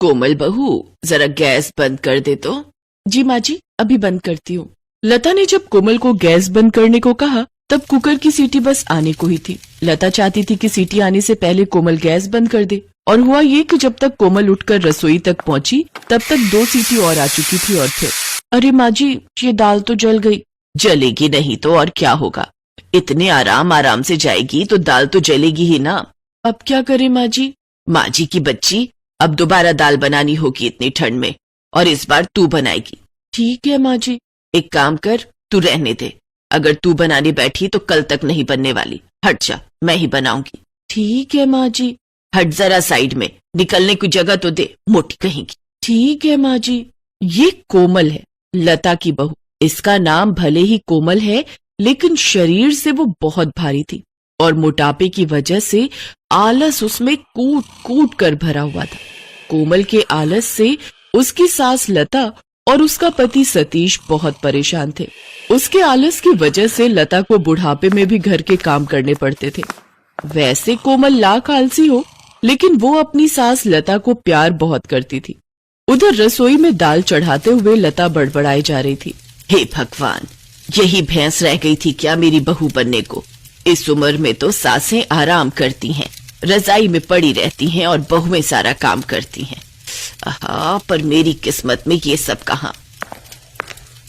कोमल बहू, जरा गैस बंद कर दे तो। जी माँ जी, अभी बंद करती हूँ। लता ने जब कोमल को गैस बंद करने को कहा तब कुकर की सीटी बस आने को ही थी। लता चाहती थी कि सीटी आने से पहले कोमल गैस बंद कर दे, और हुआ ये कि जब तक कोमल उठकर रसोई तक पहुंची तब तक 2 सीटी और आ चुकी थी। और फिर अरे माँ जी, ये दाल तो जल गई। जलेगी नहीं तो और क्या होगा, इतने आराम से जाएगी तो दाल तो जलेगी ही ना। अब क्या करे माँ जी? माँ जी की बच्ची, अब दोबारा दाल बनानी होगी इतनी ठंड में, और इस बार तू बनाएगी। ठीक है माँ जी। एक काम कर, तू रहने दे। अगर तू बनाने बैठी तो कल तक नहीं बनने वाली। हट जा, मैं ही बनाऊंगी। ठीक है माँ जी। हट जरा साइड में, निकलने की जगह तो दे, मोटी कहेंगी। ठीक है माँ जी। ये कोमल है, लता की बहू। इसका नाम भले ही कोमल है, लेकिन शरीर से वो बहुत भारी थी और मोटापे की वजह से आलस उसमें कूट कूट कर भरा हुआ था। कोमल के आलस से उसकी सास लता और उसका पति सतीश बहुत परेशान थे। उसके आलस की वजह से लता को बुढ़ापे में भी घर के काम करने पड़ते थे। वैसे कोमल लाख आलसी हो, लेकिन वो अपनी सास लता को प्यार बहुत करती थी। उधर रसोई में दाल चढ़ाते हुए लता बड़बड़ाई जा रही थी। हे भगवान, यही भैंस रह गई थी क्या मेरी बहू बनने को? इस उम्र में तो सासें आराम करती हैं, रजाई में पड़ी रहती हैं और बहुएं सारा काम करती हैं। आहा, पर मेरी किस्मत में ये सब कहाँ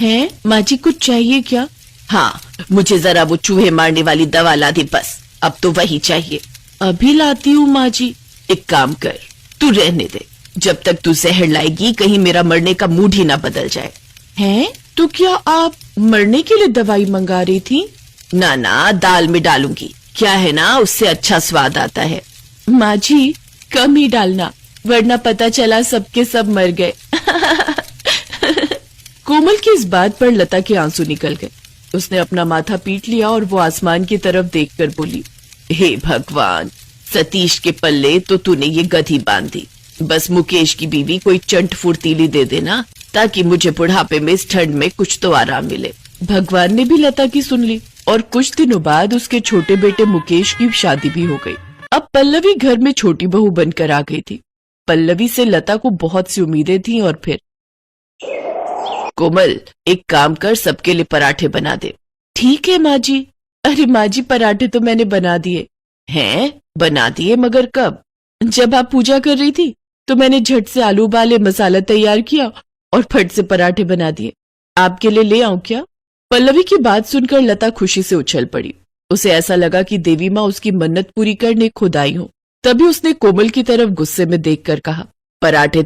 है। माँ जी, कुछ चाहिए क्या? हाँ, मुझे जरा वो चूहे मारने वाली दवा ला दे बस, अब तो वही चाहिए। अभी लाती हूँ माँ जी। एक काम कर, तू रहने दे, जब तक तू जहर लाएगी कहीं मेरा मरने का मूड ही ना बदल जाए। हैं? तो क्या आप मरने के लिए दवाई मंगा रही थी? ना ना, दाल में डालूंगी, क्या है ना, उससे अच्छा स्वाद आता है। माँ जी, कम ही डालना, वरना पता चला सबके सब मर गए। कोमल की इस बात पर लता के आंसू निकल गए। उसने अपना माथा पीट लिया और वो आसमान की तरफ देखकर बोली, हे भगवान, सतीश के पल्ले तो तूने ये गधी बांध दी। बस मुकेश की बीवी कोई चंट फुर्तीली दे देना, ताकि मुझे बुढ़ापे में इस ठंड में कुछ तो आराम मिले। भगवान ने भी लता की सुन ली और कुछ दिनों बाद उसके छोटे बेटे मुकेश की शादी भी हो गई। अब पल्लवी घर में छोटी बहू बनकर आ गई थी। पल्लवी से लता को बहुत सी उम्मीदें थीं। और फिर कोमल, एक काम कर, सबके लिए पराठे बना दे। ठीक है माँ जी। अरे माँ जी, पराठे तो मैंने बना दिए। हैं? बना दिए? मगर कब? जब आप पूजा कर रही थी तो मैंने झट से आलू उबाले, मसाला तैयार किया और फट से पराठे बना दिए। आपके लिए ले आऊं क्या? पल्लवी की बात सुनकर लता खुशी से उछल पड़ी। उसे ऐसा लगा कि देवी माँ उसकी मन्नत पूरी करने खुद आई हो। तभी उसने कोमल की तरफ गुस्से में देखकर कहा, पराठे